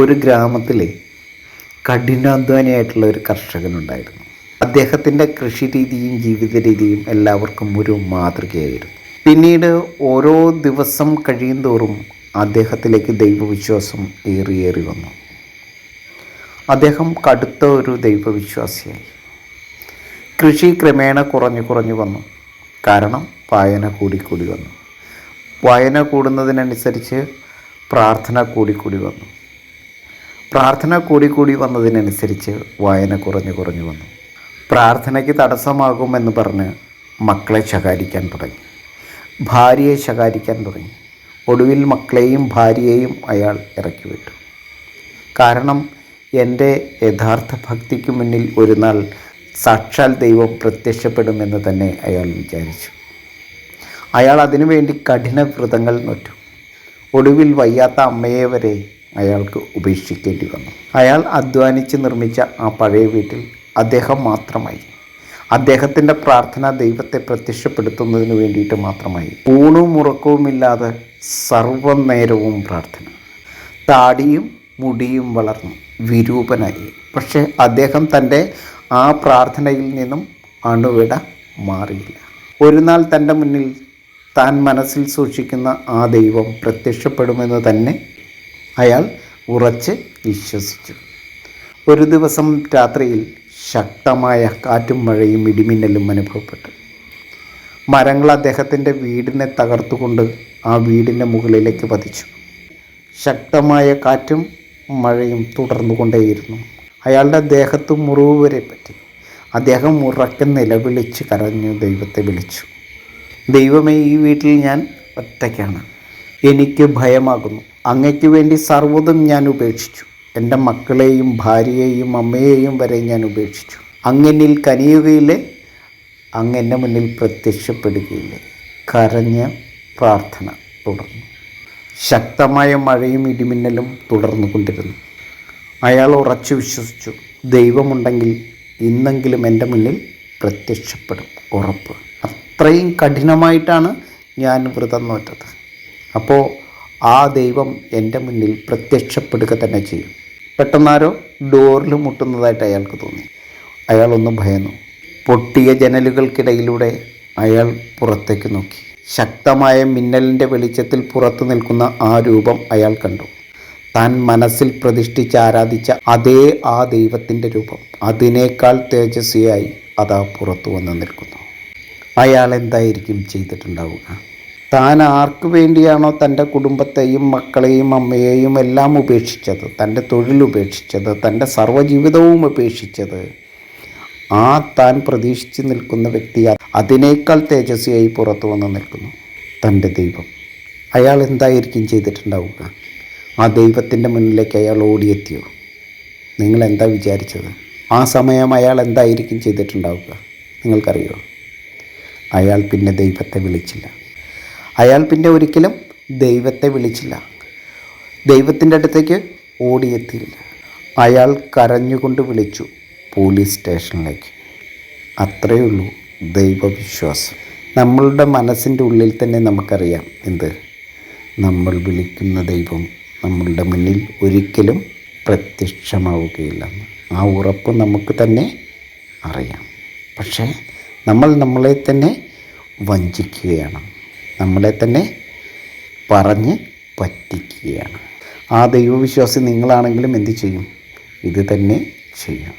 ഒരു ഗ്രാമത്തിൽ കഠിനാധ്വാനിയായിട്ടുള്ള ഒരു കർഷകനുണ്ടായിരുന്നു. അദ്ദേഹത്തിൻ്റെ കൃഷി രീതിയും ജീവിത രീതിയും എല്ലാവർക്കും ഒരു മാതൃകയായിരുന്നു. പിന്നീട് ഓരോ ദിവസം കഴിയുന്തോറും അദ്ദേഹത്തിലേക്ക് ദൈവവിശ്വാസം ഏറി വന്നു. അദ്ദേഹം കടുത്ത ഒരു ദൈവവിശ്വാസിയായി. കൃഷി ക്രമേണ കുറഞ്ഞു വന്നു. കാരണം വായന കൂടി വന്നു. വായന കൂടുന്നതിനനുസരിച്ച് പ്രാർത്ഥന കൂടി വന്നു. പ്രാർത്ഥന കൂടി വന്നതിനനുസരിച്ച് വായന കുറഞ്ഞു വന്നു. പ്രാർത്ഥനയ്ക്ക് തടസ്സമാകുമെന്ന് പറഞ്ഞ് മക്കളെ ശകാരിക്കാൻ തുടങ്ങി, ഭാര്യയെ ശകാരിക്കാൻ തുടങ്ങി. ഒടുവിൽ മക്കളെയും ഭാര്യയെയും അയാൾ ഇറക്കി വിട്ടു. കാരണം എൻ്റെ യഥാർത്ഥ ഭക്തിക്ക് മുന്നിൽ ഒരു നാൾ സാക്ഷാൽ ദൈവം പ്രത്യക്ഷപ്പെടുമെന്ന് തന്നെ അയാൾ വിചാരിച്ചു. അയാൾ അതിനുവേണ്ടി കഠിന വ്രതങ്ങൾ നോറ്റു. ഒടുവിൽ വയ്യാത്ത അമ്മയെ വരെ അയാൾക്ക് ഉപേക്ഷിക്കേണ്ടി വന്നു. അയാൾ അധ്വാനിച്ച് നിർമ്മിച്ച ആ പഴയ വീട്ടിൽ അദ്ദേഹം മാത്രമായി. അദ്ദേഹത്തിൻ്റെ പ്രാർത്ഥന ദൈവത്തെ പ്രത്യക്ഷപ്പെടുത്തുന്നതിന് വേണ്ടിയിട്ട് മാത്രമായി. ഊണും ഉറക്കവുമില്ലാതെ സർവ്വനേരവും പ്രാർത്ഥന. താടിയും മുടിയും വളർന്നു വിരൂപനായി. പക്ഷേ അദ്ദേഹം തൻ്റെ ആ പ്രാർത്ഥനയിൽ നിന്നും അണുവിട മാറിയില്ല. ഒരു നാൾ തൻ്റെ മുന്നിൽ താൻ മനസ്സിൽ സൂക്ഷിക്കുന്ന ആ ദൈവം പ്രത്യക്ഷപ്പെടുമെന്ന് തന്നെ അയാൾ ഉറച്ച് വിശ്വസിച്ചു. ഒരു ദിവസം രാത്രിയിൽ ശക്തമായ കാറ്റും മഴയും ഇടിമിന്നലും അനുഭവപ്പെട്ടു. മരങ്ങൾ അദ്ദേഹത്തിൻ്റെ വീടിനെ തകർത്തുകൊണ്ട് ആ വീടിൻ്റെ മുകളിലേക്ക് പതിച്ചു. ശക്തമായ കാറ്റും മഴയും തുടർന്നുകൊണ്ടേയിരുന്നു. അയാളുടെ ദേഹത്ത് മുറിവ് വരെ പറ്റി. അദ്ദേഹം ഉറക്കെ നിലവിളിച്ച് കരഞ്ഞു ദൈവത്തെ വിളിച്ചു. ദൈവമേ, ഈ വീട്ടിൽ ഞാൻ ഒറ്റയ്ക്കാണ്. എനിക്ക് ഭയമാകുന്നു. അങ്ങയ്ക്ക് വേണ്ടി സർവ്വതും ഞാൻ ഉപേക്ഷിച്ചു. എൻ്റെ മക്കളെയും ഭാര്യയെയും അമ്മയെയും വരെ ഞാൻ ഉപേക്ഷിച്ചു. അങ്ങെന്നിൽ കനിയുകയില്ലേ? അങ്ങെൻ്റെ മുന്നിൽ പ്രത്യക്ഷപ്പെടുകയില്ലേ? കരഞ്ഞ പ്രാർത്ഥന തുടർന്നു. ശക്തമായ മഴയും ഇടിമിന്നലും തുടർന്നു കൊണ്ടിരുന്നു. അയാൾ ഉറച്ചു വിശ്വസിച്ചു, ദൈവമുണ്ടെങ്കിൽ ഇന്നെങ്കിലും എൻ്റെ മുന്നിൽ പ്രത്യക്ഷപ്പെടും, ഉറപ്പ്. അത്രയും കഠിനമായിട്ടാണ് ഞാൻ വ്രതം നോറ്റത്. അപ്പോൾ ആ ദൈവം എൻ്റെ മുന്നിൽ പ്രത്യക്ഷപ്പെടുക തന്നെ ചെയ്യും. പെട്ടെന്നാരോ ഡോറിൽ മുട്ടുന്നതായിട്ട് അയാൾക്ക് തോന്നി. അയാളൊന്ന് ഭയന്നു. പൊട്ടിയ ജനലുകൾക്കിടയിലൂടെ അയാൾ പുറത്തേക്ക് നോക്കി. ശക്തമായ മിന്നലിൻ്റെ വെളിച്ചത്തിൽ പുറത്തു നിൽക്കുന്ന ആ രൂപം അയാൾ കണ്ടു. താൻ മനസ്സിൽ പ്രതിഷ്ഠിച്ച് ആരാധിച്ച അതേ ആ ദൈവത്തിൻ്റെ രൂപം, അതിനേക്കാൾ തേജസ്വിയായി അതാ പുറത്തു വന്ന് നിൽക്കുന്നു. അയാൾ എന്തായിരിക്കും ചെയ്തിട്ടുണ്ടാവുക? താൻ ആർക്കു വേണ്ടിയാണോ തൻ്റെ കുടുംബത്തെയും മക്കളെയും അമ്മയെയും എല്ലാം ഉപേക്ഷിച്ചത്, തൻ്റെ തൊഴിൽ ഉപേക്ഷിച്ചത്, തൻ്റെ സർവ്വജീവിതവും ഉപേക്ഷിച്ചത്, ആ താൻ പ്രതീക്ഷിച്ച് നിൽക്കുന്ന വ്യക്തി അതിനേക്കാൾ തേജസ്വിയായി പുറത്തു വന്ന് നിൽക്കുന്നു, തൻ്റെ ദൈവം. അയാൾ എന്തായിരിക്കും ചെയ്തിട്ടുണ്ടാവുക? ആ ദൈവത്തിൻ്റെ മുന്നിലേക്ക് അയാൾ ഓടിയെത്തിയോ? നിങ്ങൾ എന്താ വിചാരിച്ചത്? ആ സമയം അയാൾ എന്തായിരിക്കും ചെയ്തിട്ടുണ്ടാവുക? നിങ്ങൾക്കറിയോ? അയാൾ പിന്നെ ദൈവത്തെ വിളിച്ചില്ല. അയാൾ പിന്നെ ഒരിക്കലും ദൈവത്തെ വിളിച്ചില്ല. ദൈവത്തിൻ്റെ അടുത്തേക്ക് ഓടിയെത്തിയില്ല. അയാൾ കരഞ്ഞുകൊണ്ട് വിളിച്ചു പോലീസ് സ്റ്റേഷനിലേക്ക്. അത്രയേ ഉള്ളൂ ദൈവവിശ്വാസം. നമ്മളുടെ മനസ്സിൻ്റെ ഉള്ളിൽ തന്നെ നമുക്കറിയാം എന്ത്? നമ്മൾ വിളിക്കുന്ന ദൈവം നമ്മളുടെ മുന്നിൽ ഒരിക്കലും പ്രത്യക്ഷമാവുകയില്ലെന്ന്. ആ ഉറപ്പ് നമുക്ക് തന്നെ അറിയാം. പക്ഷേ നമ്മൾ നമ്മളെ തന്നെ വഞ്ചിക്കുകയാണ്, നമ്മളെ തന്നെ പറഞ്ഞ് പറ്റിക്കുകയാണ്. ആ ദൈവവിശ്വാസി നിങ്ങളാണെങ്കിലും എന്ത് ചെയ്യും? ഇത് തന്നെ ചെയ്യും.